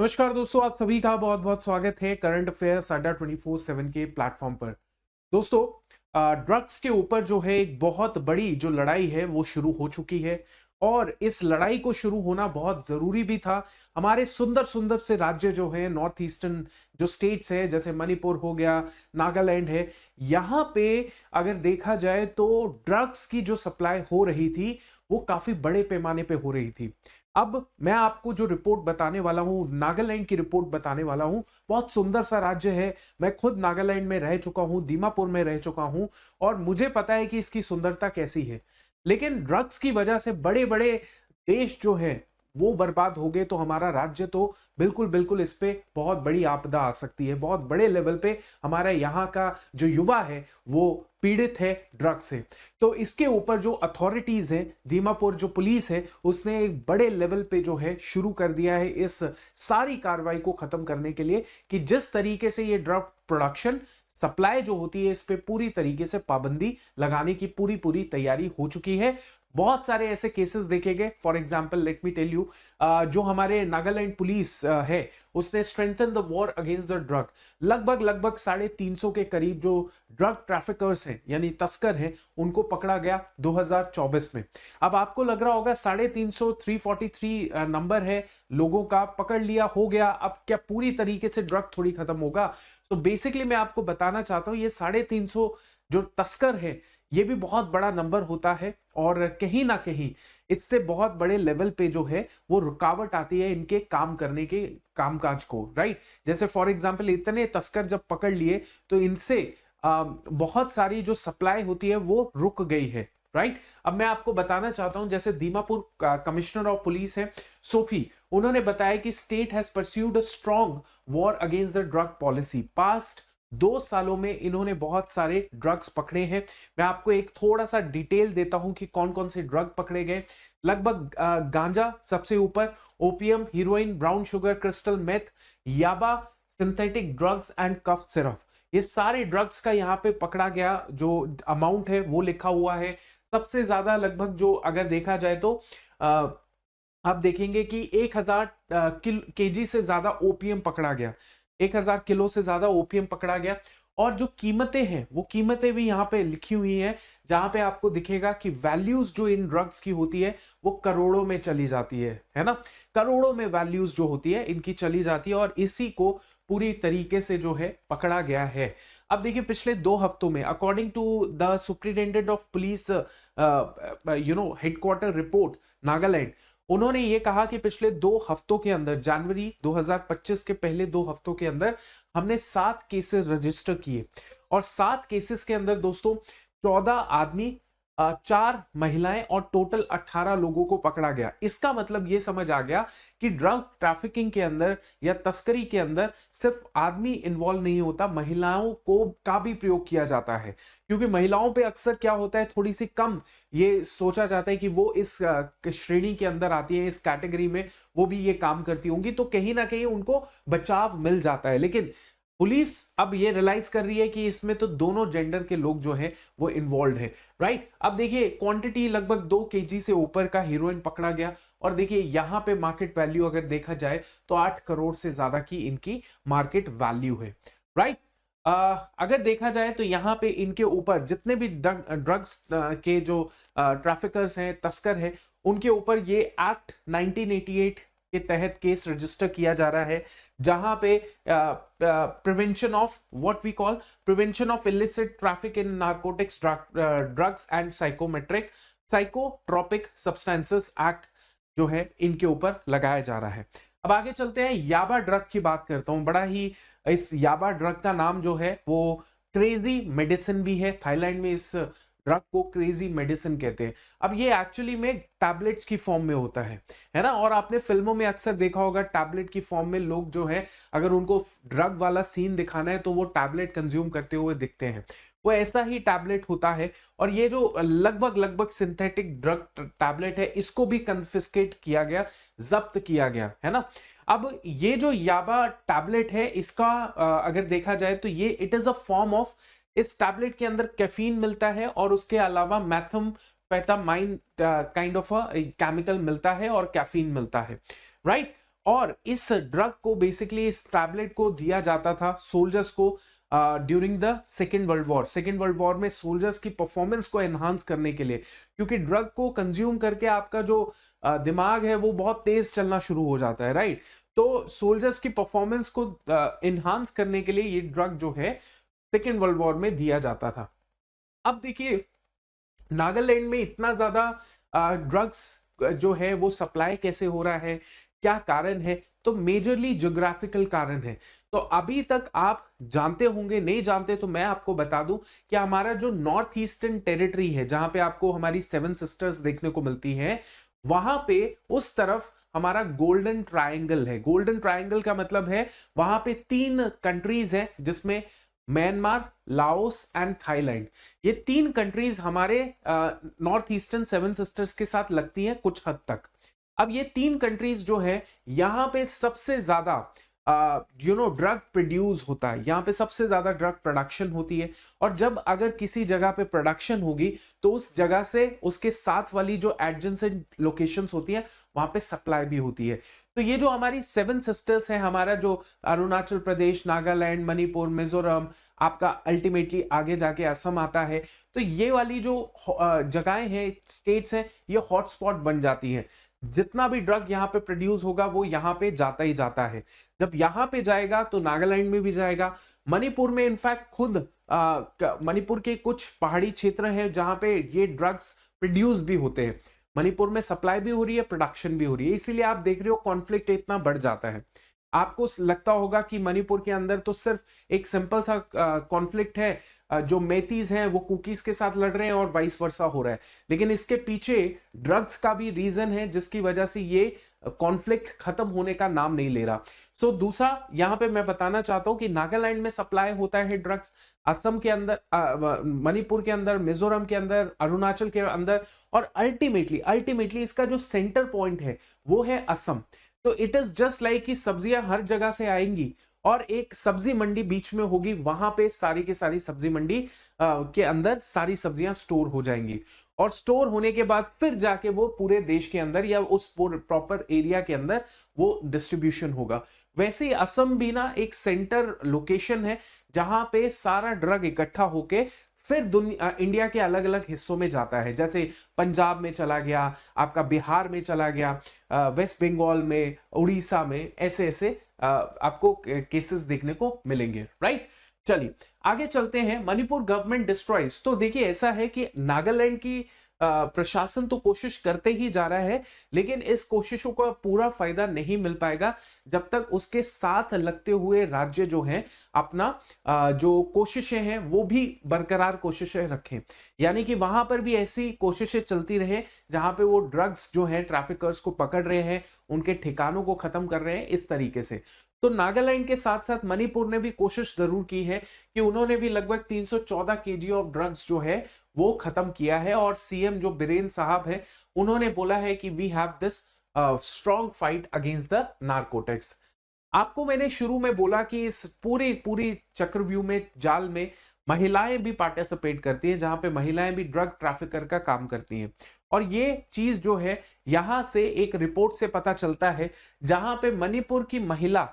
नमस्कार दोस्तों, आप सभी का बहुत बहुत स्वागत है करंट अफेयर्स अड्डा 24/7 के प्लेटफॉर्म पर। दोस्तों, ड्रग्स के ऊपर जो है एक बहुत बड़ी जो लड़ाई है वो शुरू हो चुकी है और इस लड़ाई को शुरू होना बहुत जरूरी भी था। हमारे सुंदर सुंदर से राज्य जो है, नॉर्थ ईस्टर्न जो स्टेट्स है, जैसे मणिपुर हो गया, नागालैंड है, यहाँ पे अगर देखा जाए तो ड्रग्स की जो सप्लाई हो रही थी वो काफी बड़े पैमाने पे हो रही थी। अब मैं आपको जो रिपोर्ट बताने वाला हूं, नागालैंड की रिपोर्ट बताने वाला हूं। बहुत सुंदर सा राज्य है। मैं खुद नागालैंड में रह चुका हूं, दीमापुर में रह चुका हूं और मुझे पता है कि इसकी सुंदरता कैसी है। लेकिन ड्रग्स की वजह से बड़े बड़े देश जो है वो बर्बाद हो गए, तो हमारा राज्य तो बिल्कुल बिल्कुल इस पे बहुत बड़ी आपदा आ सकती है। बहुत बड़े लेवल पे हमारा यहाँ का जो युवा है वो पीड़ित है ड्रग्स से। तो इसके ऊपर जो अथॉरिटीज है, दीमापुर जो पुलिस है, उसने एक बड़े लेवल पे जो है शुरू कर दिया है इस सारी कार्रवाई को खत्म करने के लिए, कि जिस तरीके से ये ड्रग प्रोडक्शन सप्लाई जो होती है इस पे पूरी तरीके से पाबंदी लगाने की पूरी पूरी तैयारी हो चुकी है। बहुत सारे ऐसे केसेस देखे गए। For example let me tell you, जो हमारे नागालैंड पुलिस है उसने strengthen the war against the drug. लगभग लगभग 350 के करीब जो ड्रग ट्रैफिकर्स हैं यानी तस्कर हैं उनको पकड़ा गया 2024 में। अब आपको लग रहा होगा 350, 343 नंबर है, लोगों का पकड़ लिया, हो गया, अब क्या पूरी तरीके से ड्रग थोड़ी खत्म होगा? तो बेसिकली मैं आपको बताना चाहता हूं ये 350 जो तस्कर है ये भी बहुत बड़ा नंबर होता है और कहीं ना कहीं इससे बहुत बड़े लेवल पे जो है वो रुकावट आती है इनके काम करने के कामकाज को, राइट। जैसे फॉर एग्जांपल इतने तस्कर जब पकड़ लिए तो इनसे बहुत सारी जो सप्लाई होती है वो रुक गई है, राइट। अब मैं आपको बताना चाहता हूं, जैसे दीमापुर कमिश्नर ऑफ पुलिस है सोफी, उन्होंने बताया कि state has pursued a strong war against the drug policy. Past 2 सालों में इन्होंने बहुत सारे ड्रग्स पकड़े हैं। मैं आपको एक थोड़ा सा डिटेल देता हूं कि कौन कौन से ड्रग पकड़े गए। लगभग गांजा सबसे ऊपर, opium, heroin, brown sugar, crystal meth, याबा, synthetic drugs and cough syrup, ये सारे ड्रग्स का यहाँ पे पकड़ा गया जो अमाउंट है वो लिखा हुआ है। सबसे ज्यादा लगभग जो अगर देखा जाए तो आप देखेंगे कि 1000 केजी से ज्यादा ओपीएम पकड़ा गया, 1000 किलो से ज्यादा ओपीएम पकड़ा गया। और जो कीमतें हैं वो कीमतें भी यहाँ पे लिखी हुई हैं, जहां पे आपको दिखेगा कि वैल्यूज जो इन ड्रग्स की होती है वो करोड़ों में चली जाती है ना। करोड़ों में वैल्यूज जो होती है इनकी चली जाती है और इसी को पूरी तरीके से जो है पकड़ा गया है। अब देखिए पिछले 2 हफ्तों में according to the superintendent of police headquarter report Nagaland, उन्होंने ये कहा कि पिछले 2 हफ्तों के अंदर, जनवरी 2025 के पहले 2 हफ्तों के अंदर हमने 7 केसेस रजिस्टर किए और 7 केसेस के अंदर दोस्तों 14 आदमी, 4 महिलाएं और टोटल 18 लोगों को पकड़ा गया। इसका मतलब ये समझ आ गया कि ड्रग ट्रैफिकिंग के अंदर या तस्करी के अंदर सिर्फ आदमी इन्वॉल्व नहीं होता, महिलाओं को का भी प्रयोग किया जाता है। क्योंकि महिलाओं पे अक्सर क्या होता है, थोड़ी सी कम ये सोचा जाता है कि वो इस श्रेणी के अंदर आती है, इस कैटेगरी में वो भी ये काम करती होंगी, तो कहीं ना कहीं उनको बचाव मिल जाता है। लेकिन पुलिस अब ये रियलाइज कर रही है कि इसमें तो दोनों जेंडर के लोग जो है वो इन्वॉल्व है, राइट। अब देखिए क्वांटिटी लगभग 2 केजी से ऊपर का हीरोइन पकड़ा गया और देखिए यहां पे मार्केट वैल्यू अगर देखा जाए तो 8 करोड़ से ज्यादा की इनकी मार्केट वैल्यू है, राइट। अगर देखा जाए तो यहाँ पे इनके ऊपर जितने भी ड्रग्स के जो ट्रैफिकर्स हैं, तस्कर हैं, उनके ऊपर ये एक्ट 1988 के तहत केस रजिस्टर किया जा रहा है, जहां पे prevention of what we call prevention of illicit traffic in narcotics, drugs and psychotropic substances act जो है इनके ऊपर लगाया जा रहा है। अब आगे चलते हैं, याबा ड्रग की बात करता हूं। बड़ा ही इस याबा ड्रग का नाम जो है वो क्रेजी मेडिसिन भी है। थाईलैंड में इस ड्रग को क्रेजी मेडिसिन कहते हैं। अब ये एक्चुअली में टैबलेट्स की फॉर्म में होता है ना। और आपने फिल्मों में अक्सर देखा होगा टैबलेट की फॉर्म में लोग जो है अगर उनको ड्रग वाला सीन दिखाना है तो वो टैबलेट कंज्यूम करते हुए दिखते हैं, वो ऐसा ही टैबलेट होता है। और ये जो लगभग लगभग सिंथेटिक ड्रग टैबलेट है इसको भी कन्फिस्केट किया गया, जब्त किया गया, है ना। अब ये जो याबा टैबलेट है इसका अगर देखा जाए तो ये it is a form of, इस टैबलेट के अंदर कैफीन मिलता है और उसके अलावा मैथमफेटामाइन काइंड ऑफ अ केमिकल मिलता है और कैफीन मिलता है, राइट। और इस ड्रग को बेसिकली, इस टैबलेट को दिया जाता था सोल्जर्स को during the second world war. Second world war में सोल्जर्स की परफॉर्मेंस को एनहांस करने के लिए, क्योंकि ड्रग को कंज्यूम करके आपका जो दिमाग है वो बहुत तेज चलना शुरू हो जाता है, राइट। तो सोल्जर्स की परफॉर्मेंस को एनहांस करने के लिए ये ड्रग जो है सेकेंड वर्ल्ड वॉर में दिया जाता था। अब देखिए, नागालैंड में इतना ज्यादा ड्रग्स जो है वो सप्लाई कैसे हो रहा है, क्या कारण है? तो मेजरली ज्योग्राफिकल कारण है। तो अभी तक आप जानते होंगे, नहीं जानते तो मैं आपको बता दूं कि हमारा जो नॉर्थ ईस्टर्न टेरिटरी है, जहां पे आपको हमारी सेवन सिस्टर्स देखने को मिलती है, वहां पे उस तरफ हमारा गोल्डन ट्रायंगल है। गोल्डन ट्रायंगल का मतलब है वहां पे 3 कंट्रीज है, जिसमें म्यांमार, लाओस एंड थाईलैंड। ये 3 कंट्रीज हमारे नॉर्थ ईस्टर्न सेवन सिस्टर्स के साथ लगती हैं कुछ हद तक। अब ये 3 कंट्रीज जो है, यहां पे सबसे ज्यादा ड्रग प्रोड्यूस होता है, यहाँ पे सबसे ज्यादा ड्रग प्रोडक्शन होती है। और जब अगर किसी जगह पे प्रोडक्शन होगी तो उस जगह से उसके साथ वाली जो एडजेसेंट लोकेशंस होती हैं वहां पे सप्लाई भी होती है। तो ये जो हमारी सेवन सिस्टर्स है, हमारा जो अरुणाचल प्रदेश, नागालैंड, मणिपुर, मिजोरम, आपका अल्टीमेटली आगे जाके असम आता है, तो ये वाली जो जगहें हैं, स्टेट्स हैं, ये हॉटस्पॉट बन जाती हैं। जितना भी ड्रग यहाँ पे प्रोड्यूस होगा वो यहाँ पे जाता ही जाता है। जब यहाँ पे जाएगा तो नागालैंड में भी जाएगा। मणिपुर में इनफैक्ट खुद मणिपुर के कुछ पहाड़ी क्षेत्र हैं जहां पे ये ड्रग्स प्रोड्यूस भी होते हैं। मणिपुर में सप्लाई भी हो रही है, प्रोडक्शन भी हो रही है, इसीलिए आप देख रहे हो कॉन्फ्लिक्ट इतना बढ़ जाता है। आपको लगता होगा कि मणिपुर के अंदर तो सिर्फ एक सिंपल सा कॉन्फ्लिक्ट है, जो मेतीज हैं वो कुकीज के साथ लड़ रहे हैं और वाइस वर्सा हो रहा है, लेकिन इसके पीछे ड्रग्स का भी रीजन है जिसकी वजह से ये कॉन्फ्लिक्ट खत्म होने का नाम नहीं ले रहा। सो दूसरा यहां पे मैं बताना चाहता हूं कि नागालैंड में सप्लाई होता है ड्रग्स, असम के अंदर, मणिपुर के अंदर, मिजोरम के अंदर, अरुणाचल के अंदर, और अल्टीमेटली इसका जो सेंटर पॉइंट है वो है असम। तो इट इज जस्ट लाइक कि सब्जियां हर जगह से आएंगी और एक सब्जी मंडी बीच में होगी, वहां पे सारी की सारी सब्जी मंडी के अंदर सारी सब्जियां स्टोर हो जाएंगी, और स्टोर होने के बाद फिर जाके वो पूरे देश के अंदर या उस प्रॉपर एरिया के अंदर वो डिस्ट्रीब्यूशन होगा। वैसे ही असम भी ना एक सेंटर लोकेशन है जहां पे सारा ड्रग इकट्ठा होके फिर इंडिया के अलग अलग हिस्सों में जाता है। जैसे पंजाब में चला गया, आपका बिहार में चला गया, वेस्ट बंगाल में, उड़ीसा में, ऐसे ऐसे आपको केसेस देखने को मिलेंगे, राइट। चलिए आगे चलते हैं। Manipur government destroys. तो देखिए ऐसा है कि नागालैंड की प्रशासन तो कोशिश करते ही जा रहा है, लेकिन इस कोशिशों का पूरा फायदा नहीं मिल पाएगा जब तक उसके साथ लगते हुए राज्य जो हैं अपना जो कोशिशें हैं वो भी बरकरार कोशिशें रखें। यानी कि वहां पर भी ऐसी कोशिशें चलती रहे जहां पे वो ड्रग्स जो है ट्रैफिकर्स को पकड़ रहे हैं, उनके ठिकानों को खत्म कर रहे हैं, इस तरीके से। तो नागालैंड के साथ साथ मणिपुर ने भी कोशिश जरूर की है कि उन्होंने भी लगभग 314 केजी ऑफ ड्रग्स जो है वो खत्म किया है। और सीएम जो बीरेन साहब है उन्होंने बोला है कि we have this strong fight against the narcotics. आपको मैंने शुरू में बोला कि इस पूरी चक्रव्यूह में, जाल में महिलाएं भी पार्टिसिपेट करती हैं, जहां पे महिलाएं भी ड्रग ट्रैफिकर का काम करती हैं। और ये चीज जो है यहां से एक रिपोर्ट से पता चलता है, जहां पे मणिपुर की महिला,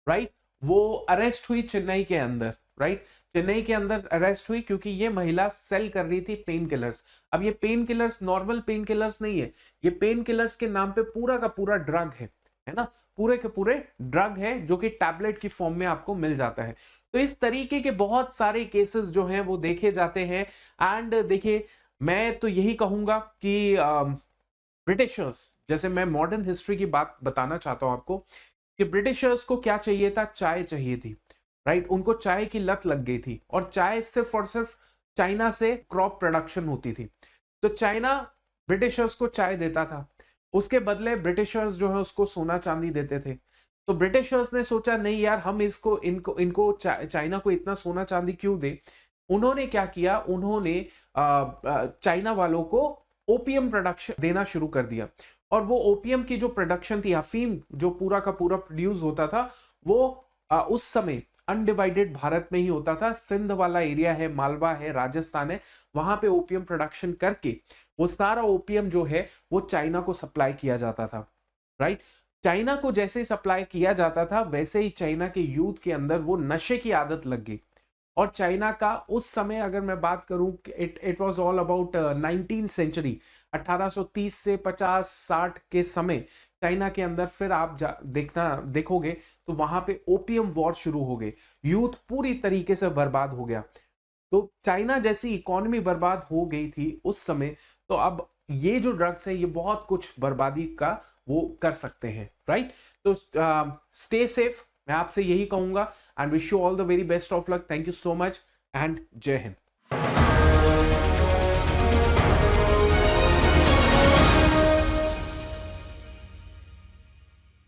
राइट, वो अरेस्ट हुई चेन्नई के अंदर, राइट, चेन्नई के अंदर अरेस्ट हुई क्योंकि ये महिला सेल कर रही थी पेन किलर्स। अब ये pain killers normal pain killers नहीं है, ये पेन किलर्स के नाम पे पूरा का पूरा ड्रग है ना, पूरे के पूरे ड्रग है जो कि टैबलेट की फॉर्म में आपको मिल जाता है। तो इस तरीके के बहुत सारे केसेस जो हैं वो देखे जाते हैं। एंड देखिए मैं तो यही कहूंगा कि ब्रिटिशर्स, जैसे मैं मॉडर्न हिस्ट्री की बात बताना चाहता हूं आपको, कि ब्रिटिशर्स को क्या चाहिए था? चाय चाहिए थी, राइट। उनको चाय की लत लग गई थी, और चाय सिर्फ और सिर्फ चाइना से क्रॉप प्रोडक्शन होती थी। तो चाइना ब्रिटिशर्स को चाय देता था, उसके बदले ब्रिटिशर्स जो है उसको सोना चांदी देते थे। तो ब्रिटिशर्स ने सोचा नहीं यार, हम इनको चाइना को इतना सोना चांदी क्यों दे। उन्होंने क्या किया, उन्होंने चाइना वालों को ओपियम प्रोडक्शन देना शुरू कर दिया। और वो ओपियम की जो प्रोडक्शन थी, अफीम जो पूरा का पूरा प्रोड्यूस होता था, वो उस समय अनडिवाइडेड भारत में ही होता था। सिंध वाला एरिया है, मालवा है, राजस्थान है, वहां पे ओपियम प्रोडक्शन करके वो सारा ओपियम जो है वो चाइना को सप्लाई किया जाता था, राइट। चाइना को जैसे सप्लाई किया जाता था वैसे ही चाइना के यूथ के अंदर वो नशे की आदत लग गई। और चाइना का उस समय अगर मैं बात करूं, it was all about 19 century, 1830 से 50-60 के समय चाइना के अंदर फिर आप देखोगे तो वहां पे ओपियम वॉर शुरू हो गए, यूथ पूरी तरीके से बर्बाद हो गया। तो चाइना जैसी इकोनॉमी बर्बाद हो गई थी उस समय, तो अब ये जो ड्रग्स है ये बहुत कुछ बर्बादी का वो कर सकते हैं, राइट? तो स्टे सेफ, मैं आपसे यही कहूंगा, and wish you all the very best of luck. Thank you so much and जय हिंद।